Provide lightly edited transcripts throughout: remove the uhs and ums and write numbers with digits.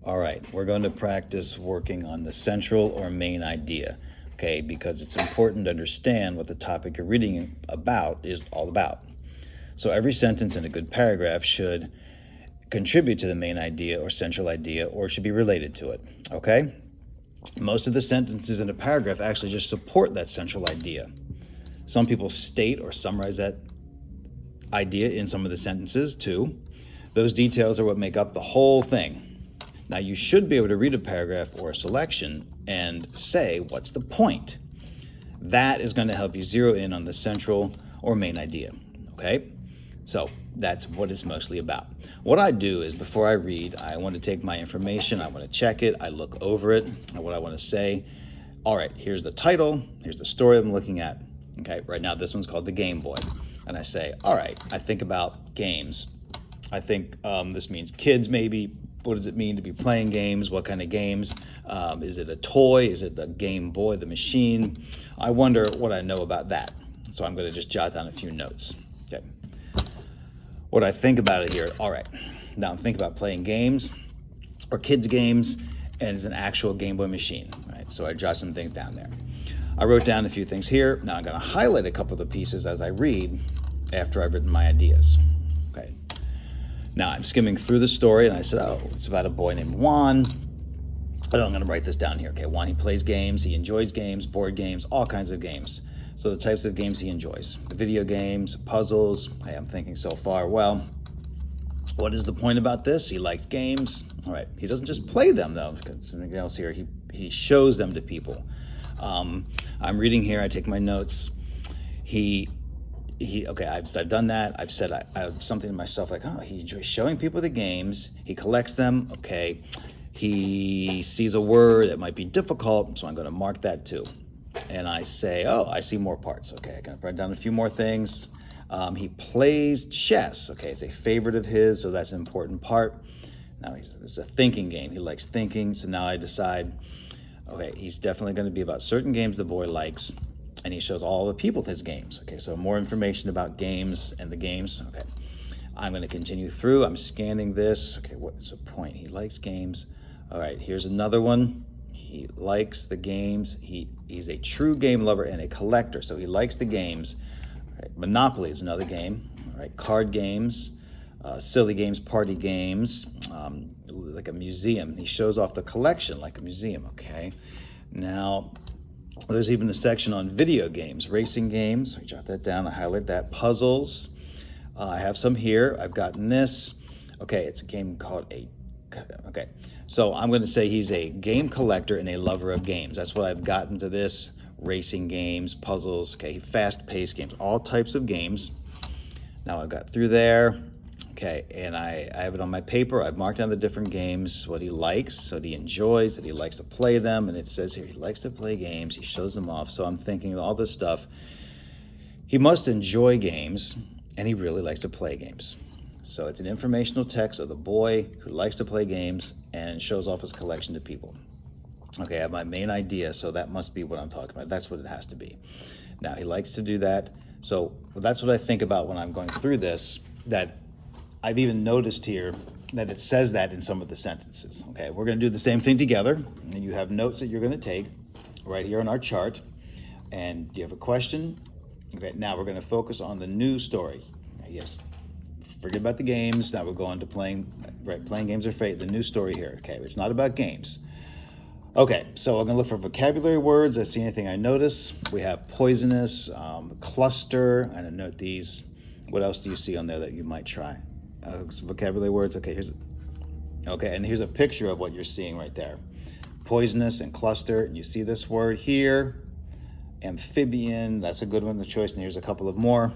All right, we're going to practice working on the central or main idea, okay, because it's important to understand what the topic you're reading about is all about. So every sentence in a good paragraph should contribute to the main idea or central idea, or should be related to it, okay? Most of the sentences in a paragraph actually just support that central idea. Some people state or summarize that idea in some of the sentences too. Those details are what make up the whole thing. Now, you should be able to read a paragraph or a selection and say, what's the point? That is going to help you zero in on the central or main idea, okay? So that's what it's mostly about. What I do is before I read, I want to take my information, I want to check it, I look over it, and what I want to say. All right, here's the title, here's the story I'm looking at. Okay, right now this one's called The Game Boy. And I say, all right, I think about games. I think this means kids maybe. What does it mean to be playing games? What kind of games? Is it a toy? Is it the Game Boy, the machine? I wonder what I know about that. So I'm going to just jot down a few notes. Okay. What I think about it here, all right. Now I'm thinking about playing games or kids' games, and it's an actual Game Boy machine, right? So I jot some things down there. I wrote down a few things here. Now I'm going to highlight a couple of the pieces as I read after I've written my ideas. Okay. Now I'm skimming through the story and I said, oh, it's about a boy named Juan. Oh, I'm going to write this down here. Okay, Juan, he plays games, he enjoys games, board games, all kinds of games. So the types of games he enjoys, the video games, puzzles. Hey, I'm thinking so far, well, what is the point about this? He likes games. All right, he doesn't just play them though, because something else here, he shows them to people. I'm reading here, I take my notes. Okay, I've done that. I've said I have something to myself like, oh, he enjoys showing people the games. He collects them. Okay, he sees a word that might be difficult, so I'm going to mark that too. And I say, oh, I see more parts. Okay, I can write down a few more things. He plays chess. Okay, it's a favorite of his, so that's an important part. Now it's a thinking game. He likes thinking, so now I decide, okay, he's definitely going to be about certain games the boy likes. And he shows all the people his games. Okay, so more information about games and the games. Okay, I'm going to continue through. I'm scanning this. Okay, what's the point? He likes games. All right, here's another one. He likes the games. He's a true game lover and a collector, so he likes the games. All right, Monopoly is another game. All right, card games, silly games, party games, like a museum. He shows off the collection like a museum. Okay, now. There's even a section on video games, racing games. I jot that down, I highlight that. Puzzles. I have some here. I've gotten this. Okay, it's a game called okay. So I'm going to say he's a game collector and a lover of games. That's what I've gotten to this. Racing games, puzzles, okay, fast-paced games, all types of games. Now I've got through there. Okay, and I have it on my paper. I've marked down the different games, what he likes, what he enjoys, that he likes to play them. And it says here, he likes to play games. He shows them off. So I'm thinking all this stuff. He must enjoy games, and he really likes to play games. So it's an informational text of the boy who likes to play games and shows off his collection to people. Okay, I have my main idea, so that must be what I'm talking about. That's what it has to be. Now, he likes to do that. So that's what I think about when I'm going through this, that I've even noticed here that it says that in some of the sentences. Okay, we're going to do the same thing together, and you have notes that you're going to take right here on our chart. And do you have a question? Okay, now we're going to focus on the new story. Yes, forget about the games. Now we're going to playing games or fate. The new story here. Okay, it's not about games. Okay, so I'm going to look for vocabulary words. I see anything I notice. We have poisonous, cluster. I'm going to note these. What else do you see on there that you might try? Some vocabulary words. Okay, and here's a picture of what you're seeing right there. Poisonous and cluster, and you see this word here. Amphibian, that's a good one, the choice, and here's a couple of more.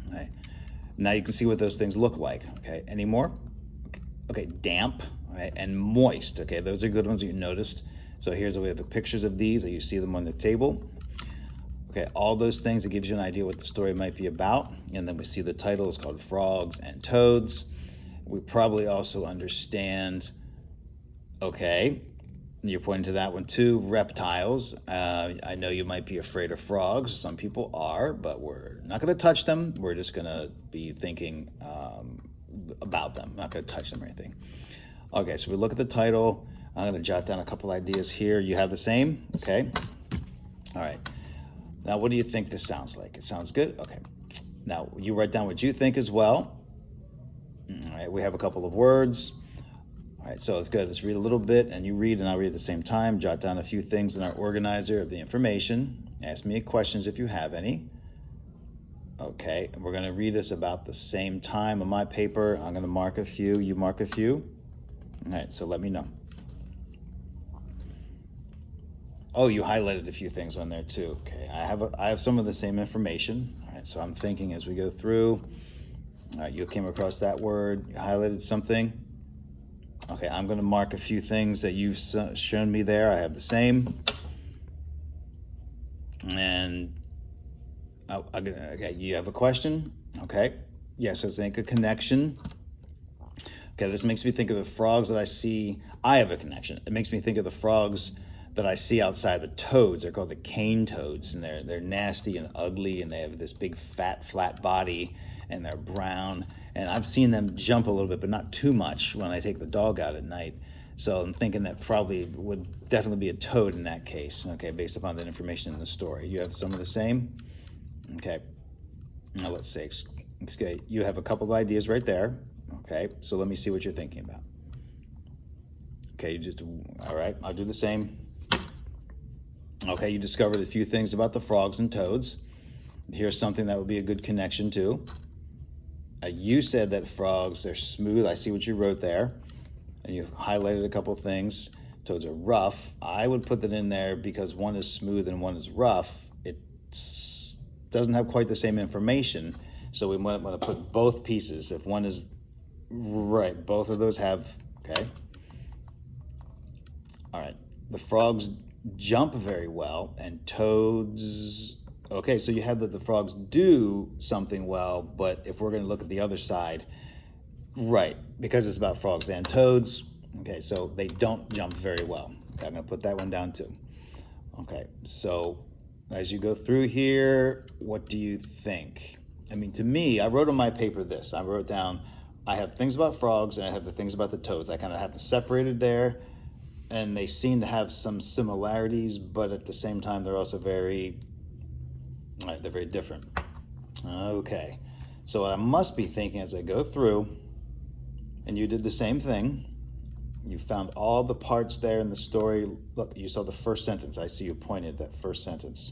Okay. Now you can see what those things look like. Okay, any more? Okay, damp, right, and moist. Okay, those are good ones that you noticed. So we have the pictures of these, and you see them on the table. Okay, all those things, it gives you an idea what the story might be about. And then we see the title is called Frogs and Toads. We probably also understand, okay, you're pointing to that one too, reptiles. I know you might be afraid of frogs. Some people are, but we're not going to touch them. We're just going to be thinking about them. Not going to touch them or anything. Okay, so we look at the title. I'm going to jot down a couple ideas here. You have the same? Okay. All right. Now, what do you think this sounds like? It sounds good? Okay. Now, you write down what you think as well. All right, we have a couple of words. All right, so it's good. Let's read a little bit, and you read and I'll read at the same time. Jot down a few things in our organizer of the information. Ask me questions if you have any. Okay, and we're going to read this about the same time on my paper. I'm going to mark a few. You mark a few. All right, so let me know. Oh, you highlighted a few things on there too. Okay, I have some of the same information. All right, so I'm thinking as we go through. All right, you came across that word. You highlighted something. Okay, I'm going to mark a few things that you've shown me there. I have the same. And okay, you have a question? Okay. Yes, let's make a connection. Okay, this makes me think of the frogs that I see. I have a connection. It makes me think of the frogs that I see outside the toads. They're called the cane toads, and they're nasty and ugly, and they have this big fat flat body, and they're brown. And I've seen them jump a little bit, but not too much when I take the dog out at night. So I'm thinking that probably would definitely be a toad in that case, okay, based upon that information in the story. You have some of the same? Okay. Now let's see. Okay, you have a couple of ideas right there. Okay, so let me see what you're thinking about. Okay, all right, I'll do the same. Okay, you discovered a few things about the frogs and toads. Here's something that would be a good connection to. You said that frogs, they're smooth. I see what you wrote there. And you highlighted a couple things. Toads are rough. I would put that in there because one is smooth and one is rough. It doesn't have quite the same information. So we want to put both pieces. If one is right, both of those have, okay. All right, the frogs jump very well, and toads, okay, so you have that the frogs do something well, but if we're going to look at the other side, right, because it's about frogs and toads, okay, so they don't jump very well. Okay, I'm going to put that one down too. Okay, so as you go through here, what do you think? I mean, to me, I wrote on my paper this. I wrote down, I have things about frogs and I have the things about the toads. I kind of have them separated there, and they seem to have some similarities, but at the same time, they're also they're very different. Okay, so what I must be thinking as I go through, and you did the same thing, you found all the parts there in the story. Look, you saw the first sentence. I see you pointed at that first sentence.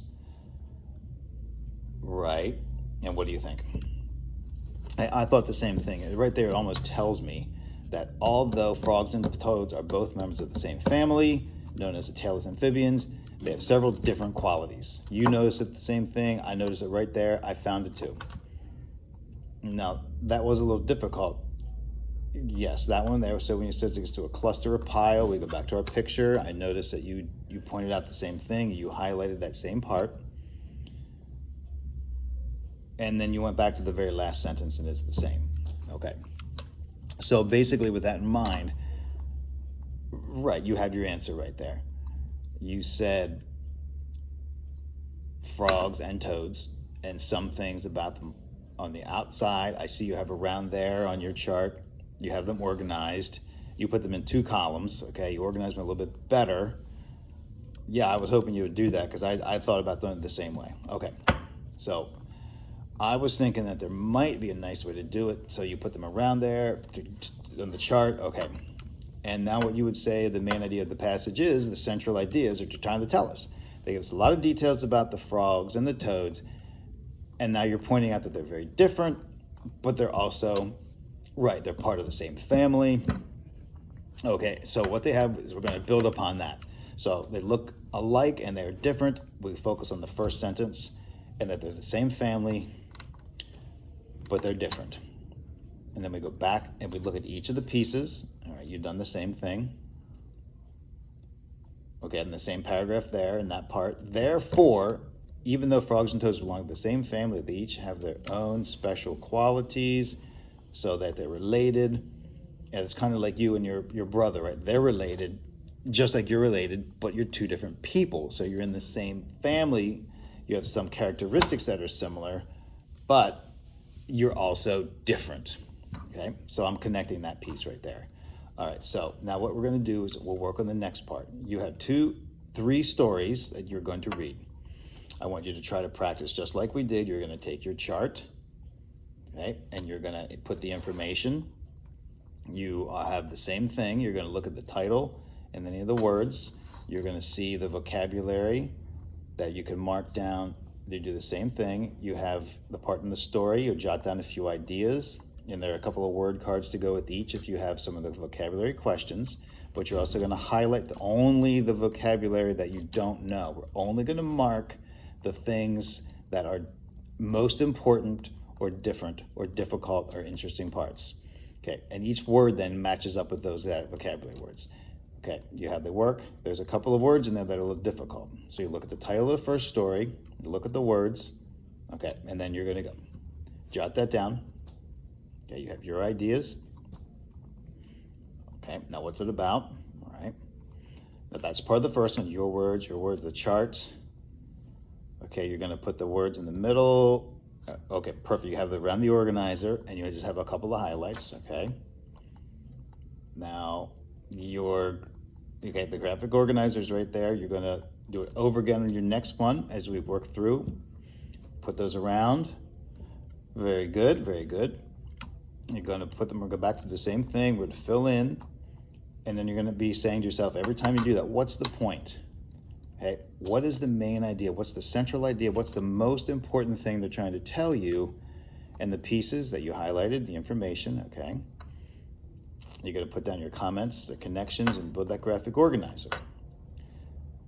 Right, and what do you think? I thought the same thing. Right there, it almost tells me that although frogs and toads are both members of the same family, known as the tailless amphibians, they have several different qualities. You noticed it the same thing. I noticed it right there. I found it too. Now, that was a little difficult. Yes, that one there. So when you said it gets to a cluster or pile, we go back to our picture. I noticed that you pointed out the same thing. You highlighted that same part. And then you went back to the very last sentence and it's the same. Okay. So basically with that in mind, right, you have your answer right there. You said frogs and toads and some things about them on the outside. I see you have around there on your chart. You have them organized. You put them in 2 columns, okay? You organize them a little bit better. Yeah, I was hoping you would do that because I thought about doing it the same way. Okay, so I was thinking that there might be a nice way to do it. So you put them around there on the chart, okay. And now what you would say the main idea of the passage is, the central ideas are trying to tell us. They give us a lot of details about the frogs and the toads, and now you're pointing out that they're very different, but they're also, right, they're part of the same family. Okay, so what they have is we're going to build upon that. So they look alike and they're different. We focus on the first sentence and that they're the same family, but they're different. And then we go back and we look at each of the pieces. All right, you've done the same thing. Okay, in the same paragraph there in that part. Therefore, even though frogs and toads belong to the same family, they each have their own special qualities so that they're related. And it's kind of like you and your brother, right? They're related, just like you're related, but you're 2 different people. So you're in the same family. You have some characteristics that are similar, but you're also different. Okay, so I'm connecting that piece right there. All right, so now what we're going to do is we'll work on the next part. You have 3 stories that you're going to read. I want you to try to practice just like we did. You're going to take your chart, okay, and you're going to put the information. You have the same thing. You're going to look at the title and any of the words. You're going to see the vocabulary that you can mark down. They do the same thing. You have the part in the story. You'll jot down a few ideas, and there are a couple of word cards to go with each if you have some of the vocabulary questions. But you're also going to highlight only the vocabulary that you don't know. We're only going to mark the things that are most important or different or difficult or interesting parts. Okay, and each word then matches up with those vocabulary words. Okay, you have the work. There's a couple of words in there that are a little difficult. So you look at the title of the first story, you look at the words, okay, and then you're gonna go. Jot that down. Okay, you have your ideas. Okay, now what's it about? All right, now that's part of the first one, your words, the charts. Okay, you're gonna put the words in the middle. Okay, perfect, you have around the organizer, and you just have a couple of highlights, okay? Now, the graphic organizer is right there. You're gonna do it over again on your next one as we work through. Put those around. Very good, very good. You're gonna put them, we'll go back to the same thing. We're gonna fill in, and then you're gonna be saying to yourself, every time you do that, what's the point? Okay, what is the main idea? What's the central idea? What's the most important thing they're trying to tell you? And the pieces that you highlighted, the information, okay? You're gonna put down your comments, the connections, and build that graphic organizer.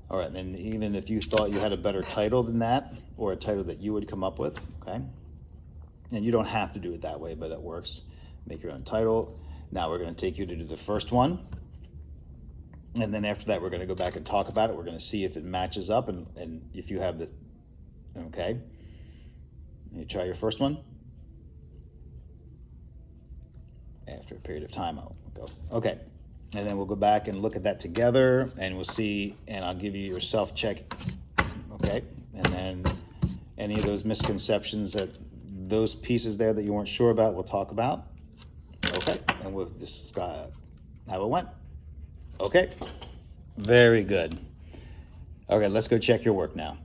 All right, then even if you thought you had a better title than that, or a title that you would come up with, okay? And you don't have to do it that way, but it works. Make your own title. Now we're gonna take you to do the first one. And then after that, we're gonna go back and talk about it. We're gonna see if it matches up and if you have the, okay? You try your first one. After a period of time, I'll go, okay. And then we'll go back and look at that together, and we'll see, and I'll give you your self-check, okay? And then any of those misconceptions, those pieces there that you weren't sure about, we'll talk about, okay? And we'll discuss how it went. Okay, very good. Okay, let's go check your work now.